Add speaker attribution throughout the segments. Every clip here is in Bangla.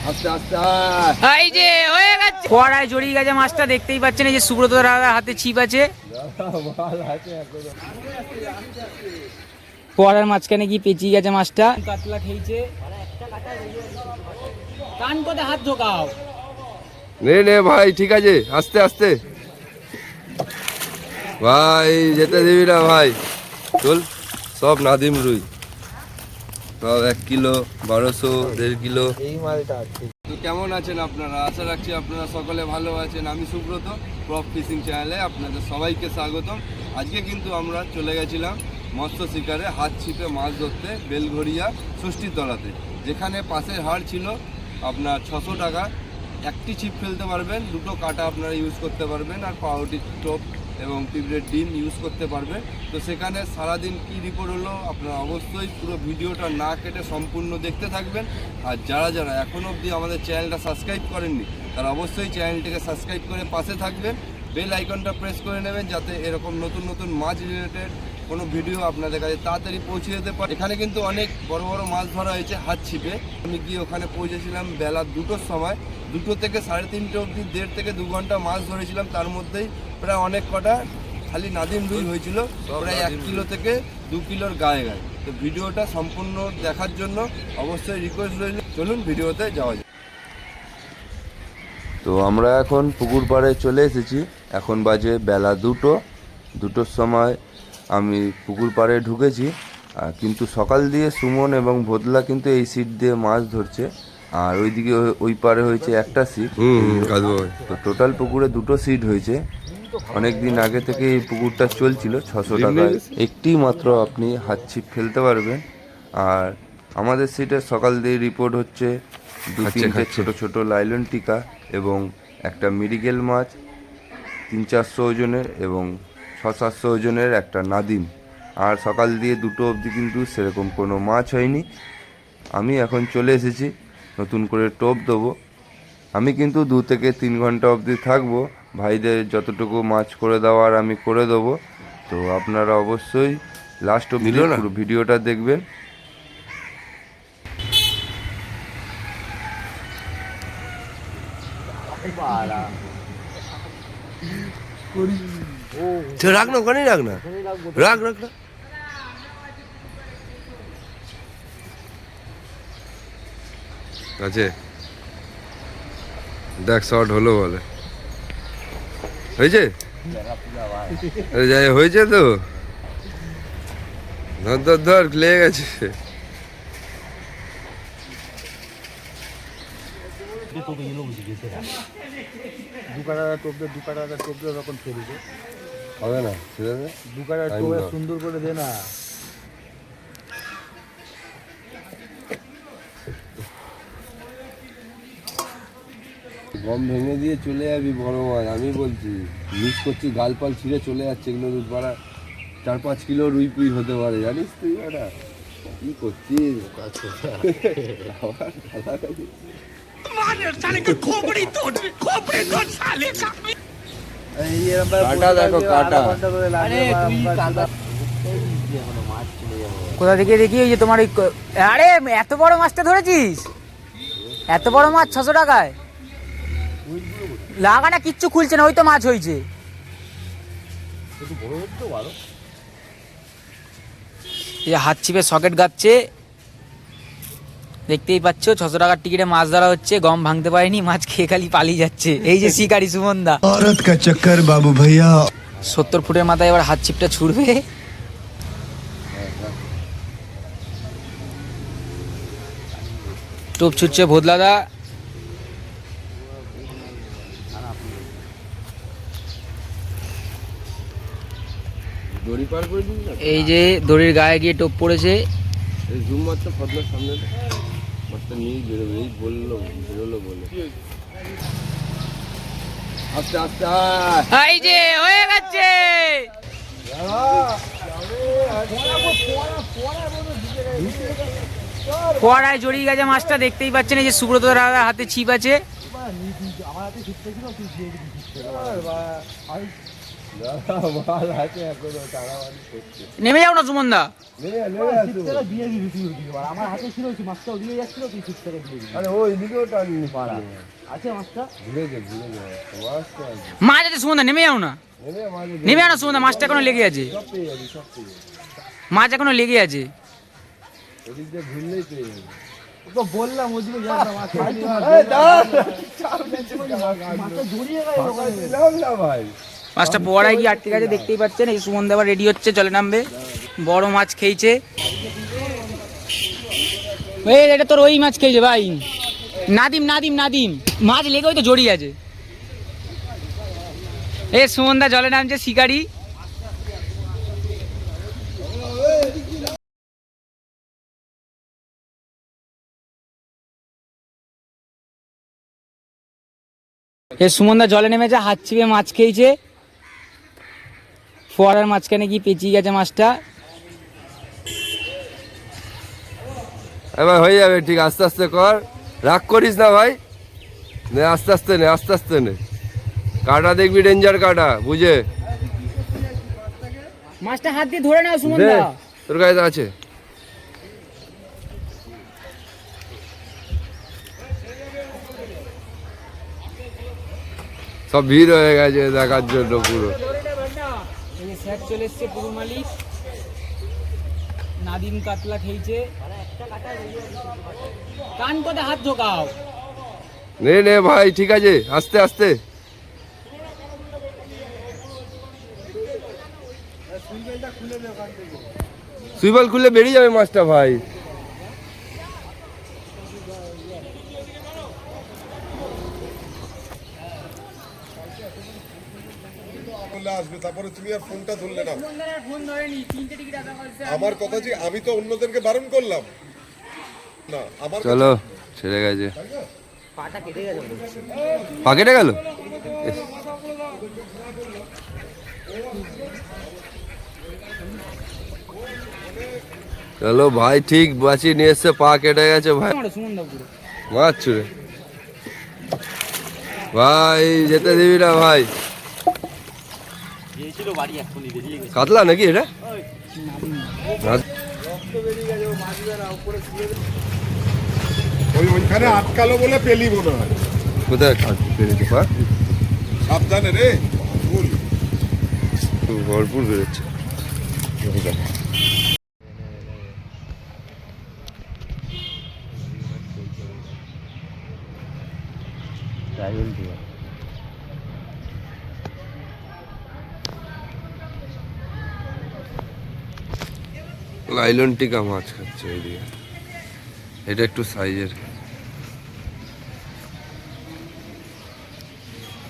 Speaker 1: আস্তে আস্তে
Speaker 2: এই যে হয়ে গেছে, ফোয়ারায় জড়িয়ে গেছে মাছটা, দেখতেই পাচ্ছেন। এই যে সুব্রত দাদার হাতে ছিপ আছে, ফোয়ারার মাঝখানে কি পেঁচিয়ে গেছে মাছটা। কাতলা খেয়েছে, কান কোতে হাত ঢোকাও।
Speaker 1: নে নে ভাই, ঠিক আছে, আস্তে আস্তে ভাই, যেতে দিবি না ভাই। চল, সব নাদিম রুই, সব 1 কিলো 1200 1.5 কিলো এই মালটা। তো কেমন আছেন আপনারা? আশা রাখছি আপনারা সকলে ভালো আছেন। আমি সুব্রত, প্রপ ফিশিং চ্যানেলে আপনাদের সবাইকে স্বাগতম। আজকে কিন্তু আমরা চলে গেছিলাম মৎস্য শিকারে, হাত ছিপে মাছ ধরতে বেলঘরিয়া ষষ্ঠীর তলাতে, যেখানে পাশের হাড় ছিল আপনার 600 টাকা। একটি ছিপ ফেলতে পারবেন, 2টো কাঁটা আপনারা ইউজ করতে পারবেন, আর পাউরুটির টোপ এবং পিঁপড়ের ডিম ইউজ করতে পারবেন। তো সেখানে সারাদিন কি রিপোর্ট হলো আপনারা অবশ্যই পুরো ভিডিওটা না কেটে সম্পূর্ণ দেখতে থাকবেন। আর যারা যারা এখনও অবধি আমাদের চ্যানেলটা সাবস্ক্রাইব করেননি, তারা অবশ্যই চ্যানেলটিকে সাবস্ক্রাইব করে পাশে থাকবেন, বেল আইকনটা প্রেস করে নেবেন, যাতে এরকম নতুন নতুন মাছ রিলেটেড কোনো ভিডিও আপনাদের কাছে তাড়াতাড়ি পৌঁছে যেতে পারে। এখানে কিন্তু অনেক বড় বড় মাছ ধরা হয়েছে হাত ছিপে। আমি গিয়ে ওখানে পৌঁছেছিলাম বেলা 2টোর সময়। 2টো থেকে 3:30 অবধি 1.5 থেকে 2 ঘন্টা মাছ ধরেছিলাম। তার মধ্যেই প্রায় অনেক কটা খালি নাদিম রুই হয়েছিল, প্রায় 1 কিলো থেকে 2 কিলোর গায়ে গায়ে। তো ভিডিওটা সম্পূর্ণ দেখার জন্য অবশ্যই রিকোয়েস্ট রইল, চলুন ভিডিওতে যাওয়া যায়। তো আমরা এখন পুকুর পাড়ে চলে এসেছি। এখন বাজে বেলা 2টোর সময় আমি পুকুর পাড়ে ঢুকেছি। কিন্তু সকাল দিয়ে সুমন এবং ভোদলা কিন্তু এই সিট দিয়ে মাছ ধরছে, আর ওইদিকে ওই পারে হয়েছে একটা সিট। তো টোটাল পুকুরে 2টো সিট হয়েছে। অনেক দিন আগে থেকে এই পুকুরটা চলছিল। 600 টাকায় একটি মাত্র আপনি হাত ছিপ ফেলতে পারবেন। আর আমাদের সিটে সকাল দিয়ে রিপোর্ট হচ্ছে 2-3টে ছোট ছোট লাইলন টিকা এবং একটা মিরিগেল মাছ 300-400 ওজনের এবং 600-700 ওজনের একটা নাদিম। আর সকাল দিয়ে 2টো অবধি কিন্তু সেরকম কোনো মাছ হয়নি। আমি এখন চলে এসেছি, নতুন করে টোপ দেবো। আমি কিন্তু 2 থেকে 3 ঘন্টা অবধি থাকবো। ভাইদের যতটুকু মাছ করে দেওয়ার আমি করে দেবো। তো আপনারা অবশ্যই লাস্ট অবধি পুরো ভিডিওটা দেখবেন। রাখ না, ওখানেই রাখ না, রাখ রাখ না। আছে, দেখ শর্ট হলো বলে, হয়েছে? যাই হয়েছে তো, ধর ধর ধর, লেগে গেছে। হবে না, সুন্দর করে দে না। গম ভেঙে দিয়ে চলে যাবি বড় মাছ, আমি বলছি মিস করছি, গালপাল ছিঁড়ে চলে যাচ্ছে। এগুলো দুধ পাড়া 4-5 কিলো রুই পুই হতে পারে, জানিস তুই? ওটা কি করছিস? কাটা দেখো, কাটা।
Speaker 2: কোথা থেকে দেখি? এই যে তোমার এই, আরে এত বড় মাছটা ধরেছিস? এত বড় মাছ 600 টাকায়? লাগানা কিচ্ছু খুলছে না, ওই তো মাছ হয়েছে। এই হাত ছিপে সকেট গাচ্ছে, দেখতেই পাচ্ছ। 600 টাকার টিকিটে মাছ ধরা হচ্ছে, গম ভাঙতে পারেনি, মাছ খেয়ে খালি পালিয়ে যাচ্ছে। এই যে শিকারি সুমন দা, 70 ফুটের মাথায় এবার হাত ছিপটা ছুড়বে। টোপ ছুটছে ভোদলাদা। এই যে দড়ির গায়ে গিয়ে টোপ পড়েছে।
Speaker 1: জুম মারতে ফদলার সামনে মাছটা নিয়ে বেরোবে, এই বললো বেরোলো বলে। আস্তে আস্তে,
Speaker 2: এই যে হয়ে গেছে, ফোয়ারায় জড়িয়ে গেছে মাছটা, দেখতেই পাচ্ছেন। এই যে সুব্রত দাদার হাতে ছিপ আছে। নেমে যাও না সুমন দা। আমার হাতে ছিল মাছটা ওদিকে যাচ্ছিল তুই 6 টাকা দিয়ে দিবি।
Speaker 1: আরে ওই দিকেও টাননি
Speaker 2: পাড়া আছে মাছটা
Speaker 1: ভুলে যা মাছটা
Speaker 2: মাছ আছে সুমন্দা নেমে যাও না নেমে যাও না সুমন্দা মাছটা এখনো লেগে আছে
Speaker 1: সব পেয়ে যাবি সব পেয়ে যাবি
Speaker 2: মাছ এখনো লেগে আছে
Speaker 1: ওদিক দিয়ে ঘুরলেই পেয়ে যাবি
Speaker 2: তো বললাম ওদিকে যাও না মাছ মাছটা জড়িয়ে গেল
Speaker 1: না ভাই
Speaker 2: মাছটা পড়ায় গিয়ে আটকে গেছে দেখতেই পাচ্ছেন এই সুমন দেবার রেডি হচ্ছে জলে নামবে বড় মাছ খেয়েছে এই এটা তোর ওই মাছ খেয়েছে ভাই নাদিম নাদিম নাদিম মাছ লেগে ওই তো জড়িয়ে আছে এ সুমন দা জলে নামছে শিকারি এ সুমন দা জলে নেমেছে হাত ছিপে মাছ খেয়েছে ফোয়ারার মাঝখানে গিয়ে পেঁচিয়ে গেছে মাছটা
Speaker 1: এবার হয়ে যাবে ঠিক আস্তে আস্তে কর রাগ করিস না ভাই নে আস্তে আস্তে নে কাটা দেখবি ডেঞ্জার কাটা বুঝে
Speaker 2: মাছটা হাত দিয়ে ধরে নাও সুমন
Speaker 1: দে
Speaker 2: দা
Speaker 1: তোর কাছে আছে সব ভিড় হয়ে গেছে দেখার জন্য পুরো
Speaker 2: স্যার চলে এসছে পুরো মালিক নাদিম কাতলা খেয়েছে কান কোটে হাত ঢোকাও
Speaker 1: নে নে ভাই ঠিক আছে আস্তে আস্তে সুইবল খুলে বেরিয়ে যাবে মাছটা ভাই
Speaker 3: আসবে তারপরে তুমি আর ফোনটা ধরলে না
Speaker 2: ফোন ধরেনি 3টে টিকিট আদা করছে
Speaker 3: আমার কথা যে আমি তো অন্যদেরকে বারণ করলাম না আমার
Speaker 1: চলো ছেড়ে গেছে
Speaker 2: পাটা কেটে গেছে
Speaker 1: পা কেটে গেল চলো ভাই ঠিক বাঁচিয়ে নিয়ে এসছে পা কেটে গেছে ভাই
Speaker 2: সুমন দা পুরো
Speaker 1: মাছ ছুড়ে ভাই যেতে দিবি না ভাই কাতলা নাকি এটা
Speaker 3: ওইখানে আটকালো বলে পেলি মনে হয়
Speaker 1: কোথায় বেরোচ্ছে পা
Speaker 3: সাবধানে রে ভুল
Speaker 1: ভরপুর বেরোচ্ছে লাইলন টিকা মাছ খাচ্ছে ওইদিকে এটা একটু সাইজের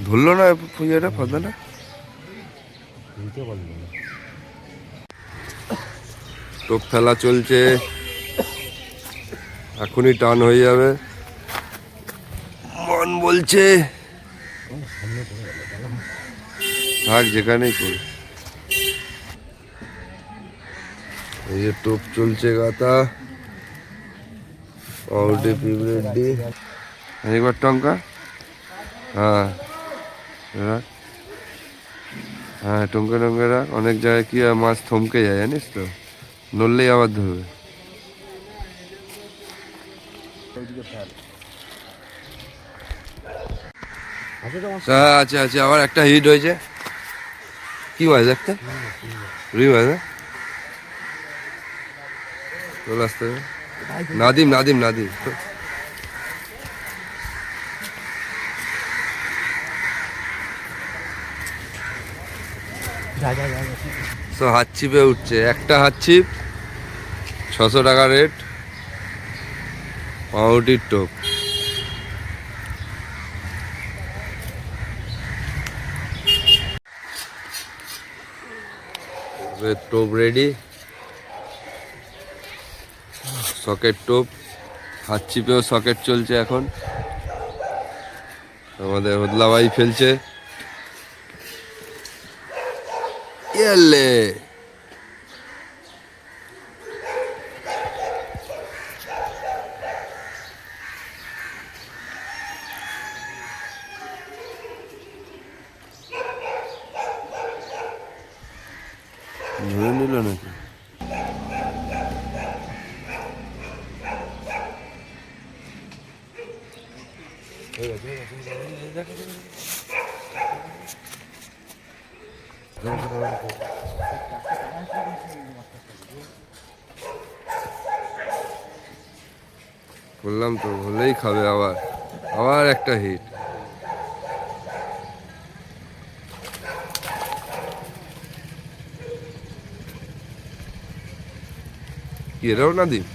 Speaker 1: ধরলো না পুজোটা ফাদাটা টোপ ফেলা চলছে এখনই টান হয়ে যাবে মন বলছে থাক যেখানেই করি এই যে টোপ চলছে গাতা পাউডি পিবরেডি একবার টঙ্কা হ্যাঁ হ্যাঁ টঙ্কা টঙ্কা রাখ অনেক জায়গায় কি মাছ থমকে যায় জানিস তো নড়লেই আবার ধরবে আছে আছে আবার একটা হিট হয়েছে কি মাছ একটা রুই মাছ না চলে আসতে হবে নাদিম নাদিম নাদিম তো হাত ছিপে উঠছে একটা হাত ছিপ 600 টাকা রেট পাউরুটির টোপ টোপ রেডি সকেট টোপ হাত চিপেও সকেট চলছে এখন আমাদের হদলাবাই ফেলছে এলে ধরে নিল নাকি বললাম তো হলেই খাবে আবার আবার একটা হিট। কি এরাও নাদিম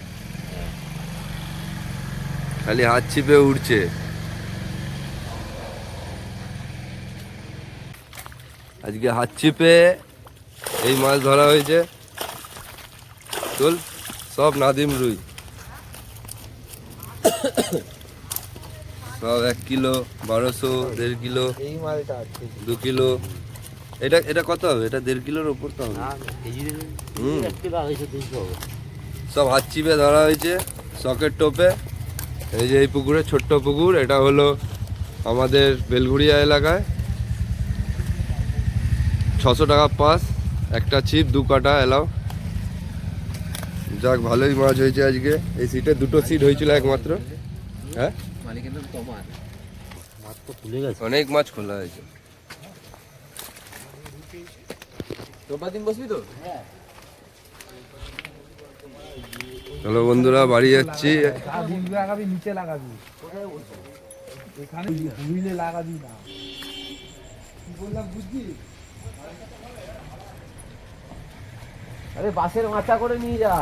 Speaker 1: খালি হাত চিপে উঠছে। আজকে হাত চিপে এই মাছ ধরা হয়েছে। চল সব নাদিম রুই, সব 1 কিলো 1200 1.5 কিলো
Speaker 2: এই মালটা
Speaker 1: 2 কিলো। এটা এটা কত হবে? এটা 1.5 কিলোর ওপর তো হবে। হুম, সব হাত চিপে ধরা হয়েছে শখের টোপে। এই যে এই পুকুরে, ছোট্ট পুকুর, এটা হলো আমাদের বেলঘুরিয়া এলাকায়। 600 টাকা পাস, একটা ছিপ 2 কাটা এলাও। যাক ভালোই মাছ হয়েছে আজকে। এই সিটে 2টো সিট হয়েছিল একমাত্র। হ্যাঁ অনেক মাছ খোলা হয়েছে। চলো বন্ধুরা বাড়ি যাচ্ছি।
Speaker 2: নিচে লাগাবি, এখানে হুইলে লাগাবি না। কি বললাম বুঝছিস? আরে বাসের মাচা করে নিয়ে যা।